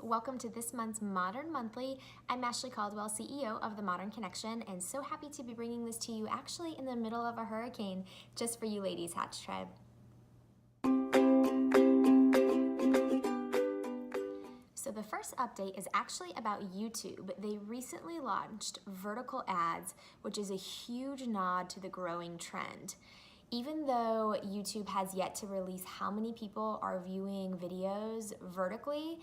welcome to this month's Modern Monthly. I'm Ashley Caldwell, CEO of The Modern Connection, and so happy to be bringing this to you actually in the middle of a hurricane, just for you ladies, Hatch Tribe. So the first update is actually about YouTube. They recently launched vertical ads, which is a huge nod to the growing trend. Even though YouTube has yet to release how many people are viewing videos vertically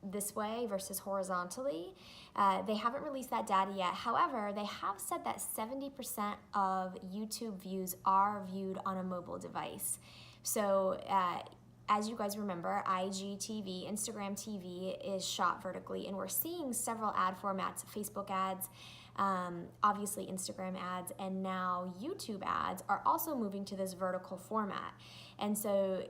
this way versus horizontally, they haven't released that data yet. However, they have said that 70% of YouTube views are viewed on a mobile device. So as you guys remember, IGTV, Instagram TV is shot vertically, and we're seeing several ad formats, Facebook ads, obviously Instagram ads, and now YouTube ads are also moving to this vertical format. And so,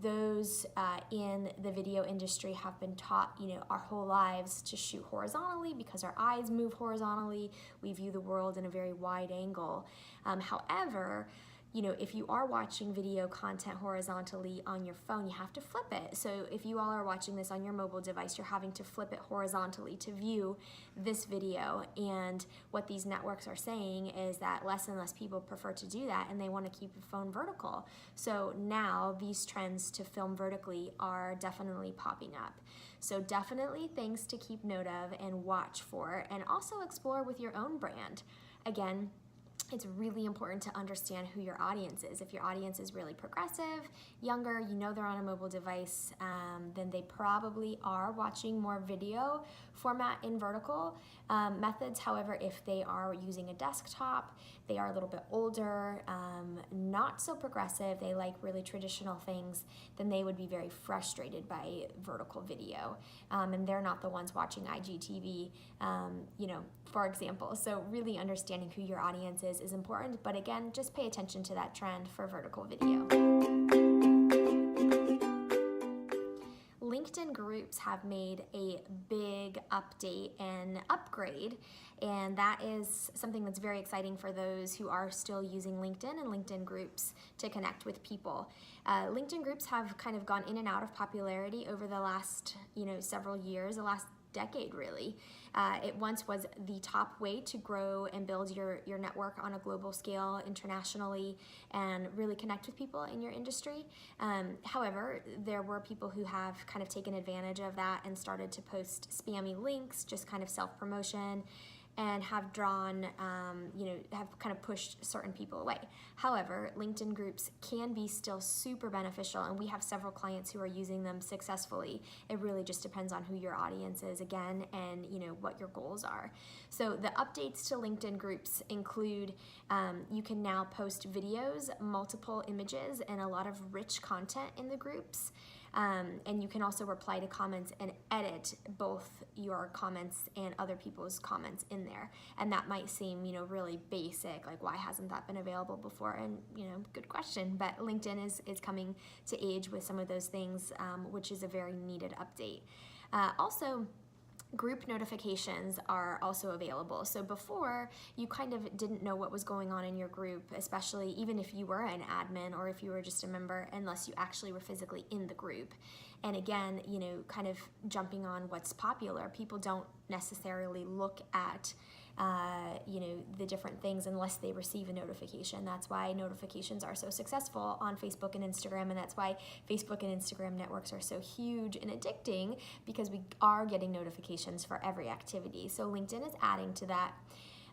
those in the video industry have been taught, our whole lives to shoot horizontally because our eyes move horizontally. We view the world in a very wide angle. However, if you are watching video content horizontally on your phone, you have to flip it. So if you all are watching this on your mobile device, you're having to flip it horizontally to view this video. And what these networks are saying is that less and less people prefer to do that, and they want to keep your phone vertical. So now these trends to film vertically are definitely popping up. So definitely things to keep note of and watch for, and also explore with your own brand. Again, it's really important to understand who your audience is. If your audience is really progressive, younger, they're on a mobile device, then they probably are watching more video format in vertical methods. However, if they are using a desktop, they are a little bit older, not so progressive, they like really traditional things, then they would be very frustrated by vertical video. And they're not the ones watching IGTV, for example. So really understanding who your audience is important, but again, just pay attention to that trend for vertical video. LinkedIn groups have made a big update and upgrade, and that is something that's very exciting for those who are still using LinkedIn and LinkedIn groups to connect with people. LinkedIn groups have kind of gone in and out of popularity over the last, several years, the last decade really. It once was the top way to grow and build your network on a global scale internationally and really connect with people in your industry. However, there were people who have kind of taken advantage of that and started to post spammy links, just kind of self-promotion, and have drawn, have kind of pushed certain people away. However, LinkedIn groups can be still super beneficial, and we have several clients who are using them successfully. It really just depends on who your audience is, again, and what your goals are. So the updates to LinkedIn groups include you can now post videos, multiple images, and a lot of rich content in the groups. And you can also reply to comments and edit both your comments and other people's comments in there. And that might seem, really basic, like why hasn't that been available before? And, good question, but LinkedIn is coming to age with some of those things, which is a very needed update. Also, group notifications are also available. So before, you kind of didn't know what was going on in your group, especially even if you were an admin or if you were just a member, unless you actually were physically in the group. And again, kind of jumping on what's popular, people don't necessarily look at the different things unless they receive a notification. That's why notifications are so successful on Facebook and Instagram, and that's why Facebook and Instagram networks are so huge and addicting, because we are getting notifications for every activity. So LinkedIn is adding to that.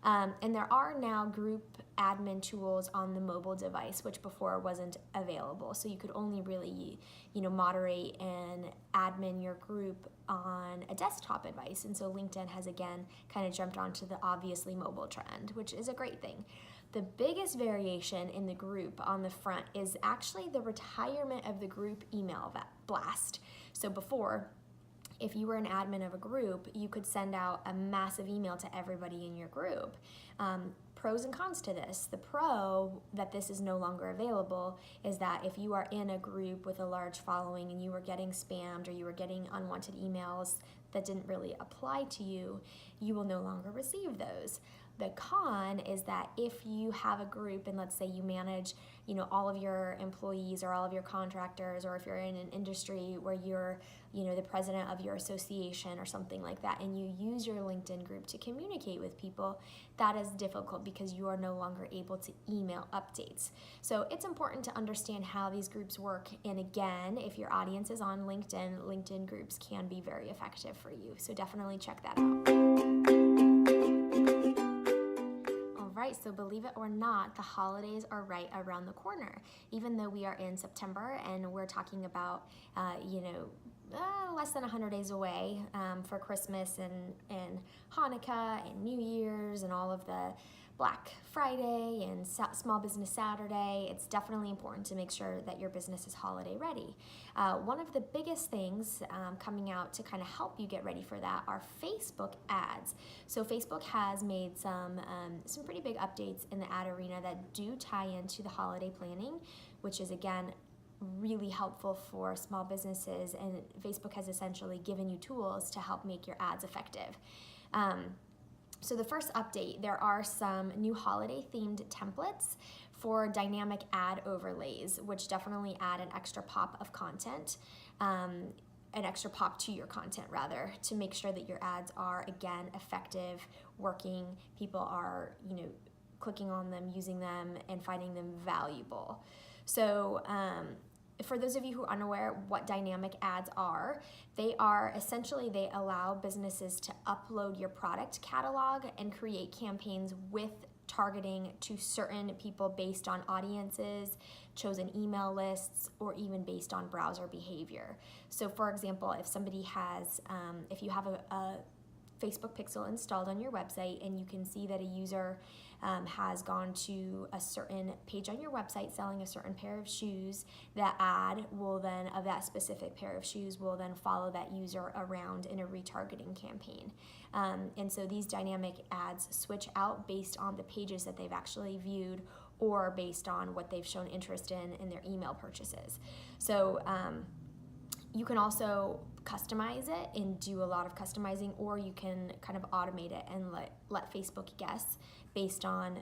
And there are now group admin tools on the mobile device, which before wasn't available. So you could only really, moderate and admin your group on a desktop device. And so LinkedIn has again kind of jumped onto the obviously mobile trend, which is a great thing. The biggest variation in the group on the front is actually the retirement of the group email blast. So before, if you were an admin of a group, you could send out a massive email to everybody in your group. Pros and cons to this. The pro that this is no longer available is that if you are in a group with a large following and you were getting spammed or you were getting unwanted emails that didn't really apply to you, you will no longer receive those. The con is that if you have a group and let's say you manage, all of your employees or all of your contractors, or if you're in an industry where you're, the president of your association or something like that, and you use your LinkedIn group to communicate with people, that is difficult because you are no longer able to email updates. So it's important to understand how these groups work. And again, if your audience is on LinkedIn, LinkedIn groups can be very effective for you. So definitely check that out. Right, so believe it or not, the holidays are right around the corner. Even though we are in September and we're talking about, less than 100 days away for Christmas and Hanukkah and New Year's and all of the Black Friday and Small Business Saturday, it's definitely important to make sure that your business is holiday ready. One of the biggest things coming out to kind of help you get ready for that are Facebook ads. So Facebook has made some pretty big updates in the ad arena that do tie into the holiday planning, which is again really helpful for small businesses, and Facebook has essentially given you tools to help make your ads effective. So the first update, there are some new holiday themed templates for dynamic ad overlays, which definitely add an extra pop of content, an extra pop to your content rather, to make sure that your ads are, again, effective, working, people are, clicking on them, using them, and finding them valuable. So for those of you who are unaware what dynamic ads are, they allow businesses to upload your product catalog and create campaigns with targeting to certain people based on audiences, chosen email lists, or even based on browser behavior. So for example, if somebody has, if you have a Facebook pixel installed on your website and you can see that a user has gone to a certain page on your website selling a certain pair of shoes, that ad will then, of that specific pair of shoes, will then follow that user around in a retargeting campaign. And so these dynamic ads switch out based on the pages that they've actually viewed or based on what they've shown interest in their email purchases. So you can also customize it and do a lot of customizing, or you can kind of automate it and let Facebook guess based on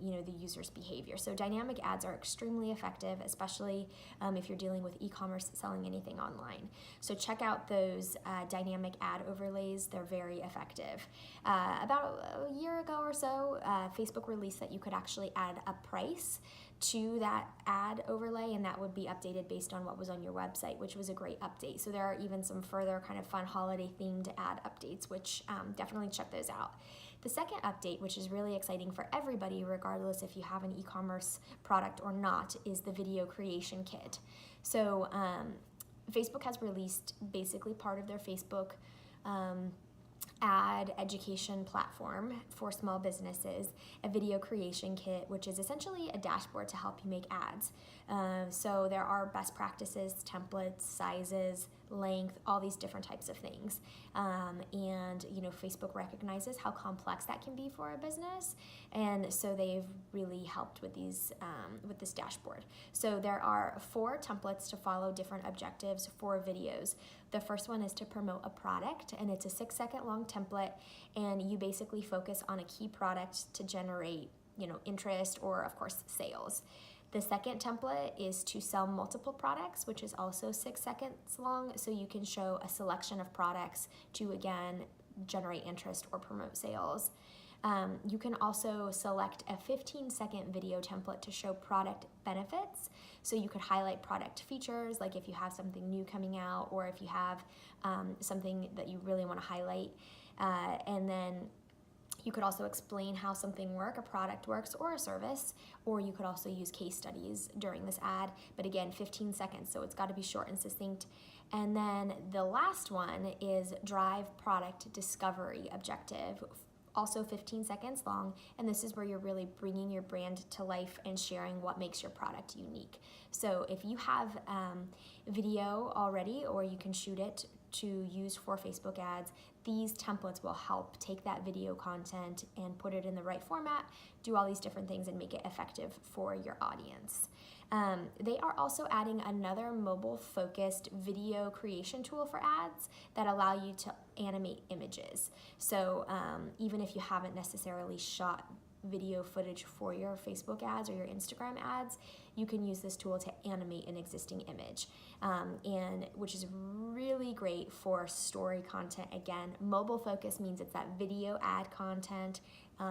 the user's behavior. So dynamic ads are extremely effective, especially if you're dealing with e-commerce, selling anything online. So check out those dynamic ad overlays. They're very effective. About a year ago or so, Facebook released that you could actually add a price to that ad overlay, and that would be updated based on what was on your website, which was a great update. So there are even some further kind of fun holiday themed ad updates, which definitely check those out. The second update, which is really exciting for everybody, regardless if you have an e-commerce product or not, is the video creation kit. So Facebook has released basically part of their Facebook ad education platform for small businesses, a video creation kit, which is essentially a dashboard to help you make ads. So there are best practices, templates, sizes, length, all these different types of things. And Facebook recognizes how complex that can be for a business, and so they've really helped with these with this dashboard. So there are 4 templates to follow different objectives for videos. The first one is to promote a product, and it's a 6-second long template, and you basically focus on a key product to generate interest or of course sales. The second template is to sell multiple products, which is also 6 seconds long, so you can show a selection of products to, again, generate interest or promote sales. You can also select a 15-second video template to show product benefits, so you could highlight product features, like if you have something new coming out or if you have something that you really want to highlight. And then you could also explain how something a product works, or a service, or you could also use case studies during this ad, but again, 15 seconds, so it's got to be short and succinct. And then the last one is drive product discovery objective, also 15 seconds long, and this is where you're really bringing your brand to life and sharing what makes your product unique. So if you have video already, or you can shoot it to use for Facebook ads, these templates will help take that video content and put it in the right format, do all these different things, and make it effective for your audience. They are also adding another mobile-focused video creation tool for ads that allow you to animate images. So even if you haven't necessarily shot video footage for your Facebook ads or your Instagram ads, you can use this tool to animate an existing image, and which is really great for story content. Again, mobile focus means it's that video ad content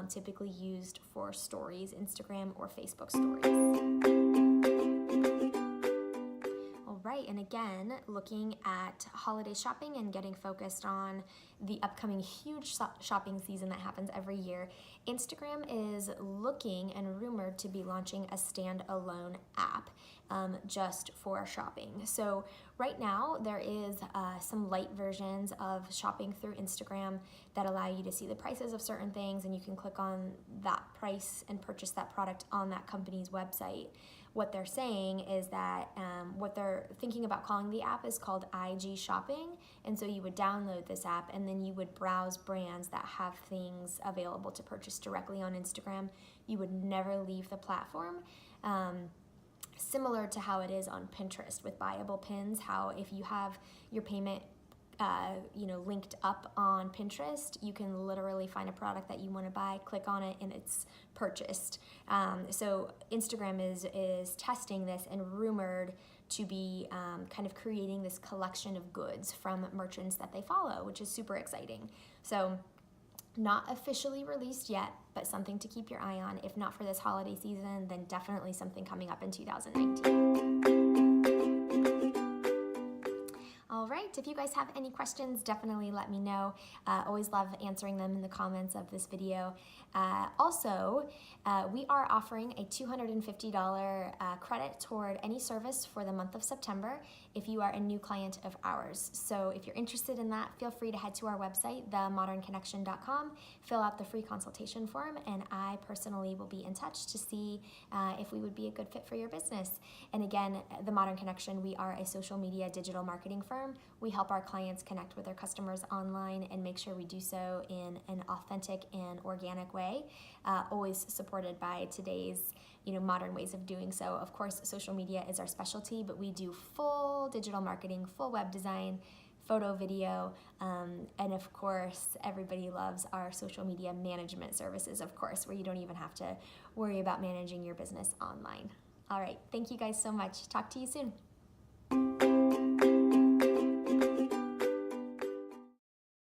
typically used for stories, Instagram or Facebook stories. Right, and again, looking at holiday shopping and getting focused on the upcoming huge shopping season that happens every year, Instagram is looking and rumored to be launching a standalone app just for shopping. So right now there is some light versions of shopping through Instagram that allow you to see the prices of certain things, and you can click on that price and purchase that product on that company's website. What they're saying is that what they're thinking about calling the app is called IG Shopping, and so you would download this app and then you would browse brands that have things available to purchase directly on Instagram. You would never leave the platform. Similar to how it is on Pinterest with buyable pins, how if you have your payment linked up on Pinterest, you can literally find a product that you want to buy, click on it, and it's purchased. So Instagram is testing this and rumored to be kind of creating this collection of goods from merchants that they follow, which is super exciting. So not officially released yet, but something to keep your eye on. If not for this holiday season, then definitely something coming up in 2019. All right, if you guys have any questions, definitely let me know. Always love answering them in the comments of this video. Also, we are offering a $250 credit toward any service for the month of September if you are a new client of ours. So if you're interested in that, feel free to head to our website, themodernconnection.com, fill out the free consultation form, and I personally will be in touch to see if we would be a good fit for your business. And again, The Modern Connection, we are a social media digital marketing firm. We help our clients connect with their customers online and make sure we do so in an authentic and organic way, always supported by today's modern ways of doing so. Of course, social media is our specialty, but we do full digital marketing, full web design, photo, video, and of course, everybody loves our social media management services, of course, where you don't even have to worry about managing your business online. All right, thank you guys so much. Talk to you soon.